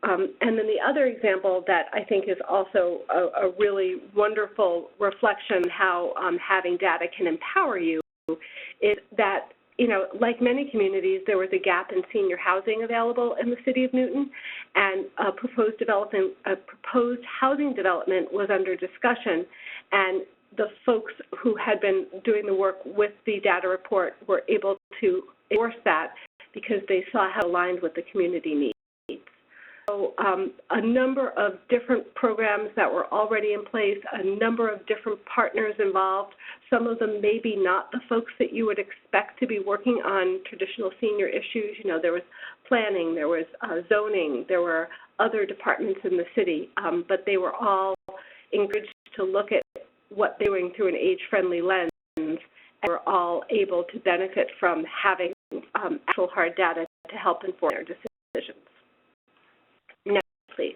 And then the other example that I think is also a really wonderful reflection how having data can empower you is that, you know, like many communities, there was a gap in senior housing available in the city of Newton, and a proposed housing development was under discussion, and the folks who had been doing the work with the data report were able to endorse that because they saw how it aligned with the community needs. So a number of different programs that were already in place, a number of different partners involved, some of them maybe not the folks that you would expect to be working on traditional senior issues. You know, there was planning, there was zoning, there were other departments in the city, but they were all encouraged to look at what they were doing through an age-friendly lens, and were all able to benefit from having actual hard data to help inform their decisions. Next, please.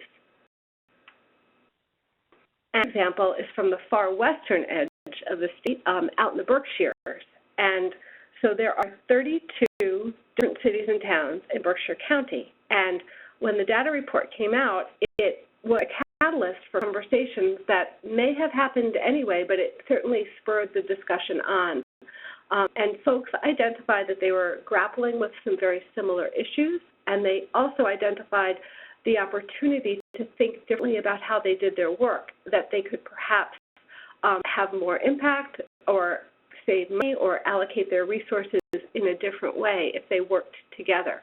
An example is from the far western edge of the state, out in the Berkshires. And so there are 32 different cities and towns in Berkshire County. And when the data report came out, it was a catalyst for conversations that may have happened anyway, but it certainly spurred the discussion on. And folks identified that they were grappling with some very similar issues, and they also identified the opportunity to think differently about how they did their work, that they could perhaps have more impact or save money or allocate their resources in a different way if they worked together.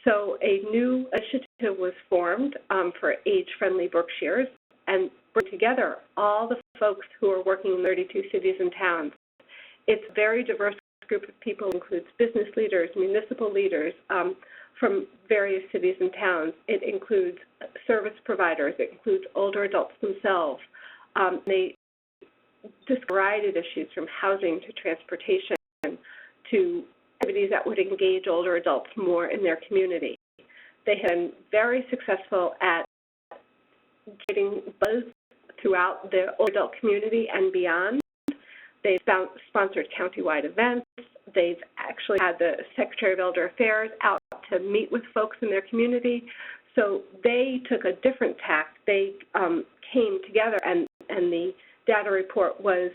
So a new initiative was formed for age-friendly Berkshires and bring together all the folks who are working in 32 cities and towns. It's a very diverse group of people. It includes business leaders, municipal leaders, from various cities and towns. It includes service providers. It includes older adults themselves. They discuss a variety of issues from housing to transportation to activities that would engage older adults more in their community. They have been very successful at getting buzz throughout the older adult community and beyond. They've sponsored countywide events. They've actually had the Secretary of Elder Affairs out to meet with folks in their community. So they took a different tack. They came together, and the data report was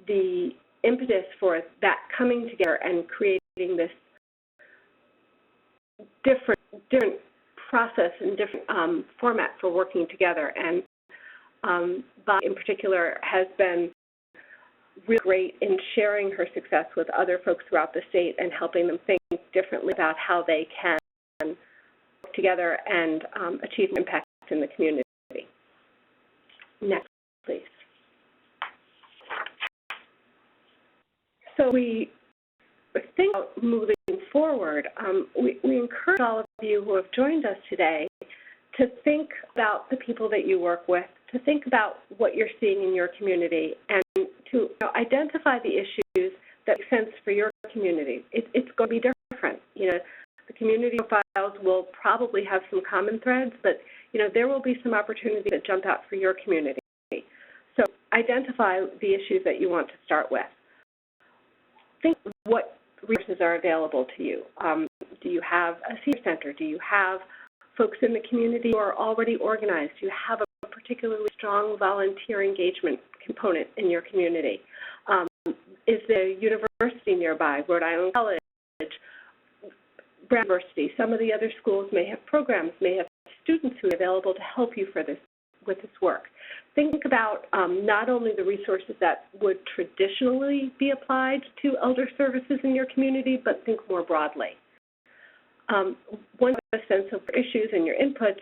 the impetus for that coming together and creating this different process and different format for working together. And Bob in particular has been really great in sharing her success with other folks throughout the state and helping them think differently about how they can work together and achieve impact in the community. Next, please. So we think about moving forward. We encourage all of you who have joined us today to think about the people that you work with, to think about what you're seeing in your community, and to identify the issues that make sense for your community. It's going to be different. You know, the community profiles will probably have some common threads, but there will be some opportunities that jump out for your community. So identify the issues that you want to start with. Think what resources are available to you. Do you have a senior center? Do you have folks in the community who are already organized? Do you have a particularly strong volunteer engagement component in your community? Is there a university nearby, Rhode Island College, Brown University? Some of the other schools may have programs, may have students who are available to help you for this with this work. Think about not only the resources that would traditionally be applied to elder services in your community, but think more broadly. Once you have a sense of issues and your inputs,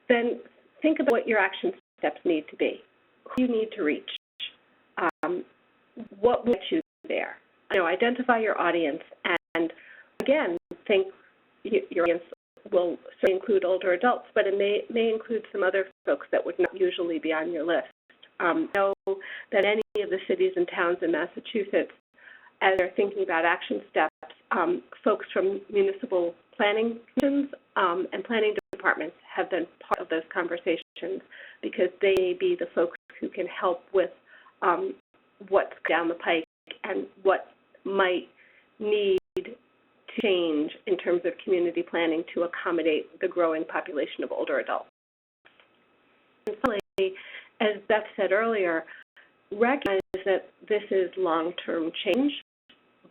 then think about what your action steps need to be, who you need to reach, what will get you there. Identify your audience, and again, think your audience will certainly include older adults, but it may include some other folks that would not usually be on your list. Know that any of the cities and towns in Massachusetts, as they're thinking about action steps, folks from municipal planning commissions and planning departments have been part of those conversations because they may be the folks who can help with what's down the pike and what might need to change in terms of community planning to accommodate the growing population of older adults. And finally, as Beth said earlier, recognize that this is long-term change,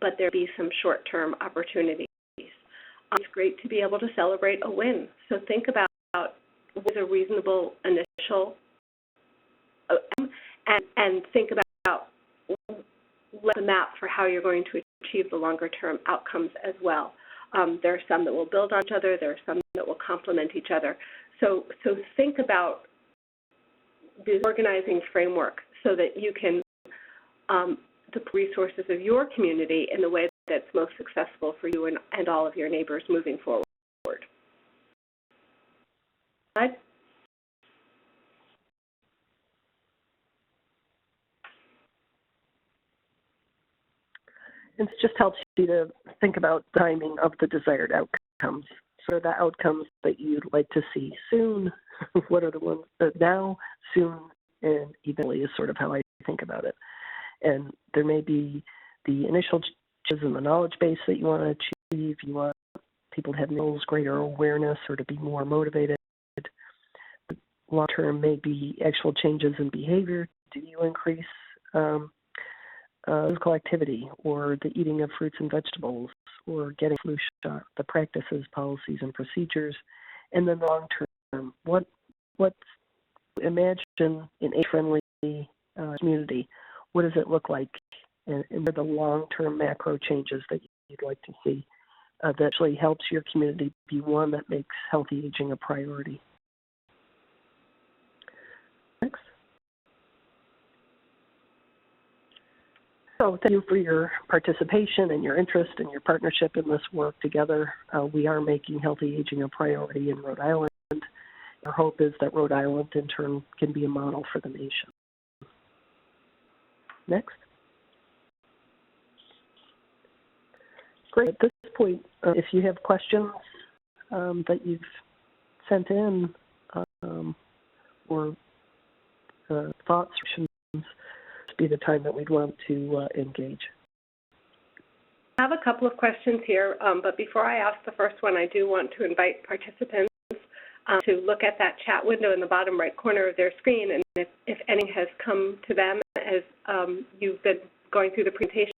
but there be some short-term opportunities. It's great to be able to celebrate a win. So think about what is a reasonable initial and think about the map for how you're going to achieve the longer-term outcomes as well. There are some that will build on each other. There are some that will complement each other. So think about the organizing framework so that you can the resources of your community in the way that's most successful for you and all of your neighbors moving forward. Right? It just helps you to think about the timing of the desired outcomes. So the outcomes that you'd like to see soon, what are the ones now, soon, and eventually is sort of how I think about it. And there may be the initial changes in the knowledge base that you want to achieve. You want people to have greater awareness or to be more motivated. Long term may be actual changes in behavior. Do you increase physical activity or the eating of fruits and vegetables or getting flu shot, the practices, policies, and procedures? And then long term, what imagine an age-friendly community? What does it look like? And what are the long-term macro changes that you'd like to see that actually helps your community be one that makes healthy aging a priority? Next. So thank you for your participation and your interest and your partnership in this work together. We are making healthy aging a priority in Rhode Island. Our hope is that Rhode Island, in turn, can be a model for the nation. Next. Great. At this point, if you have questions that you've sent in or thoughts, this would be the time that we'd want to engage. I have a couple of questions here, but before I ask the first one, I do want to invite participants to look at that chat window in the bottom right corner of their screen, and if any has come to them as you've been going through the presentation,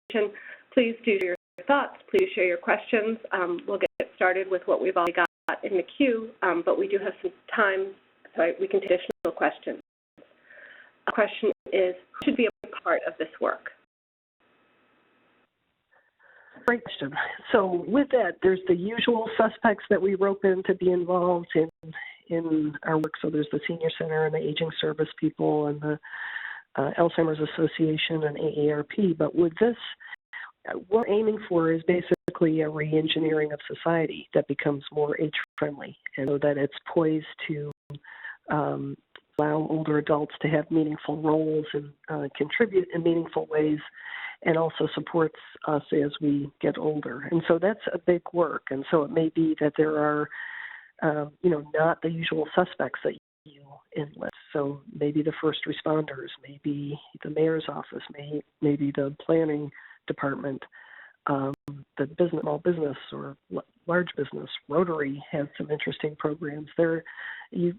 please do share your thoughts, please share your questions. We'll get started with what we've already got in the queue, but we do have some time, so we can take additional questions. A question is, who should be a part of this work? Great question. So with that, there's the usual suspects that we rope in to be involved in our work. So there's the Senior Center and the Aging Service people and the Alzheimer's Association and AARP. But with this, what we're aiming for is basically a re-engineering of society that becomes more age-friendly, and so that it's poised to allow older adults to have meaningful roles and contribute in meaningful ways, and also supports us as we get older. And so that's a big work. And so it may be that there are, not the usual suspects that you enlist. So maybe the first responders, maybe the mayor's office, maybe the planning department, the small business or large business. Rotary has some interesting programs there. You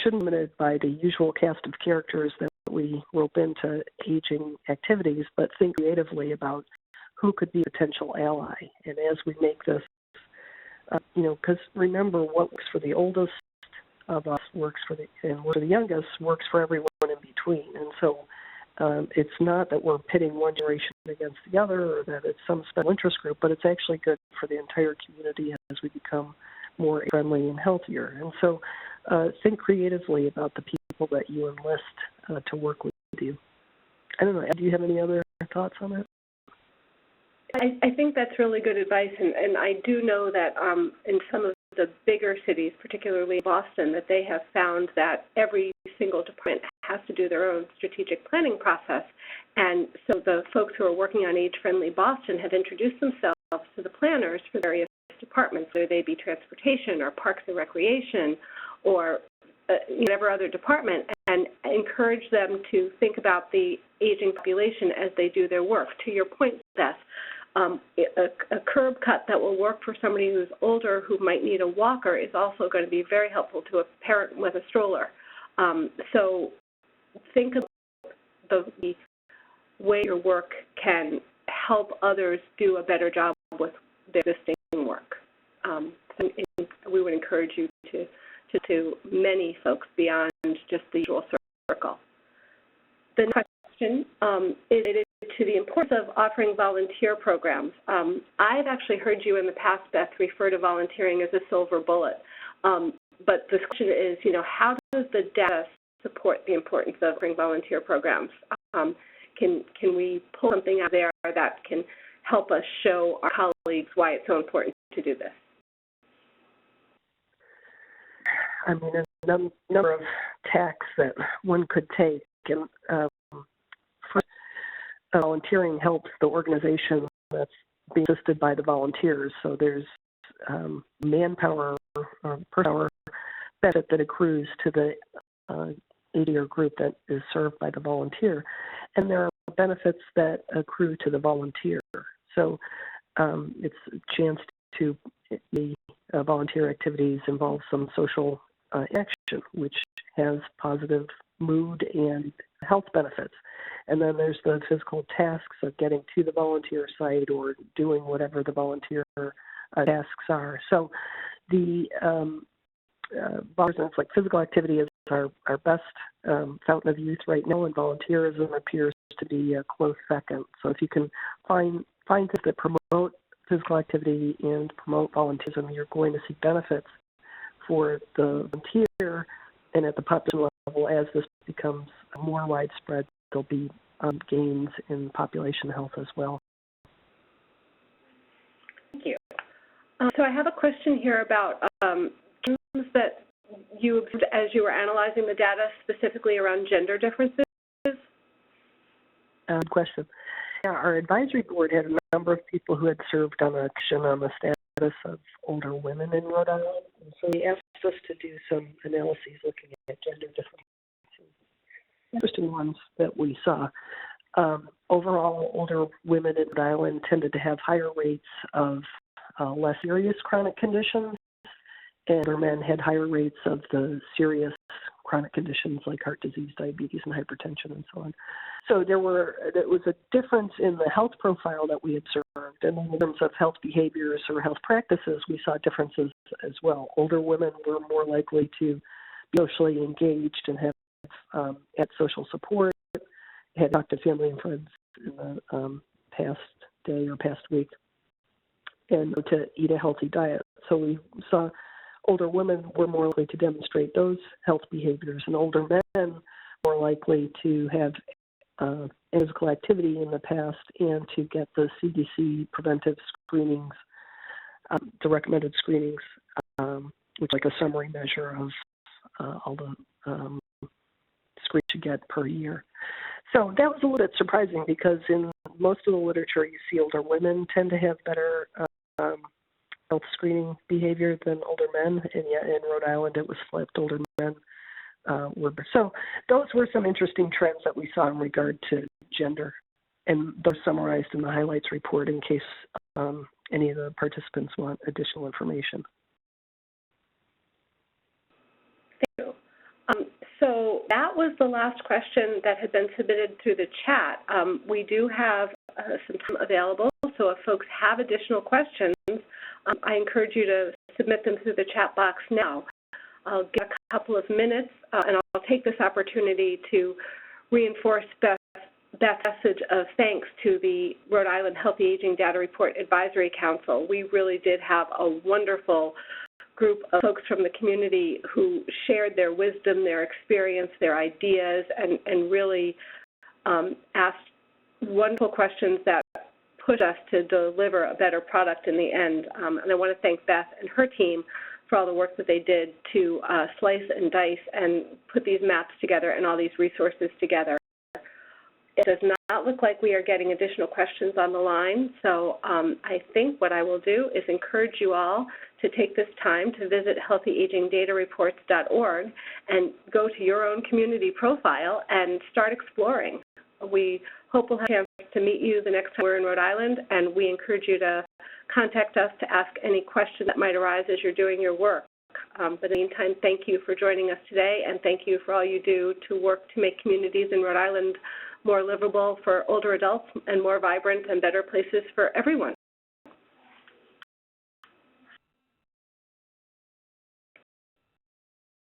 shouldn't be limited by the usual cast of characters that we rope into aging activities, but think creatively about who could be a potential ally. And as we make this, because remember, what works for the oldest of us works for the youngest works for everyone in between. And so it's not that we're pitting one generation against the other or that it's some special interest group, but it's actually good for the entire community as we become more friendly and healthier. And so think creatively about the people that you enlist to work with you. I don't know, do you have any other thoughts on that? I think that's really good advice, and I do know that in some of the bigger cities, particularly Boston, that they have found that every single department has to do their own strategic planning process. And so the folks who are working on Age-Friendly Boston have introduced themselves to the planners for various departments, whether they be transportation or parks and recreation or whatever other department, and encourage them to think about the aging population as they do their work. To your point, Beth, a curb cut that will work for somebody who's older who might need a walker is also going to be very helpful to a parent with a stroller. So think about the way your work can help others do a better job with their existing work. We would encourage you to many folks beyond just the usual circle. The next question is related to the importance of offering volunteer programs. I've actually heard you in the past, Beth, refer to volunteering as a silver bullet. But the question is, how does the data support the importance of offering volunteer programs? Can we pull something out there that can help us show our colleagues why it's so important to do this? I mean, a number of tacks that one could take. And first, volunteering helps the organization that's being assisted by the volunteers. So there's manpower or per-hour benefit that accrues to the aide or group that is served by the volunteer. And there are benefits that accrue to the volunteer. So it's a chance to the volunteer activities involve some social action, which has positive mood and health benefits. And then there's the physical tasks of getting to the volunteer site or doing whatever the volunteer tasks are. So the like physical activity is our best fountain of youth right now, and volunteerism appears to be a close second. So if you can find things that promote physical activity and promote volunteerism, you're going to see benefits for the volunteer, and at the population level, as this becomes more widespread, there'll be gains in population health as well. Thank you. So I have a question here about things that you observed as you were analyzing the data, specifically around gender differences. Good question. Yeah, our advisory board had a number of people who had served on a commission on the status of older women in Rhode Island, and so they asked us to do some analyses looking at gender differences. Interesting ones that we saw. Overall, older women in Rhode Island tended to have higher rates of less serious chronic conditions, and older men had higher rates of the serious chronic conditions like heart disease, diabetes, and hypertension, and so on. So there was a difference in the health profile that we observed, and in terms of health behaviors or health practices, we saw differences as well. Older women were more likely to be socially engaged and have had social support, had talked to family and friends in the past day or past week, and to eat a healthy diet. So we saw older women were more likely to demonstrate those health behaviors, and older men more likely to have physical activity in the past and to get the CDC preventive screenings, the recommended screenings, which is like a summary measure of all the screens you get per year. So that was a little bit surprising because in most of the literature you see older women tend to have better health screening behavior than older men, and yet in Rhode Island it was flipped. Older men were better. So those were some interesting trends that we saw in regard to gender, and those summarized in the highlights report in case any of the participants want additional information. Thank you. So that was the last question that had been submitted through the chat. We do have some time available, so if folks have additional questions, I encourage you to submit them through the chat box now. I'll give a couple of minutes, and I'll take this opportunity to reinforce Beth's message of thanks to the Rhode Island Healthy Aging Data Report Advisory Council. We really did have a wonderful group of folks from the community who shared their wisdom, their experience, their ideas, and really asked wonderful questions that push us to deliver a better product in the end. And I want to thank Beth and her team for all the work that they did to slice and dice and put these maps together and all these resources together. It does not look like we are getting additional questions on the line, so I think what I will do is encourage you all to take this time to visit healthyagingdatareports.org and go to your own community profile and start exploring. We hope we'll have a chance to meet you the next time we're in Rhode Island, and we encourage you to contact us to ask any questions that might arise as you're doing your work. But in the meantime, thank you for joining us today, and thank you for all you do to work to make communities in Rhode Island more livable for older adults and more vibrant and better places for everyone.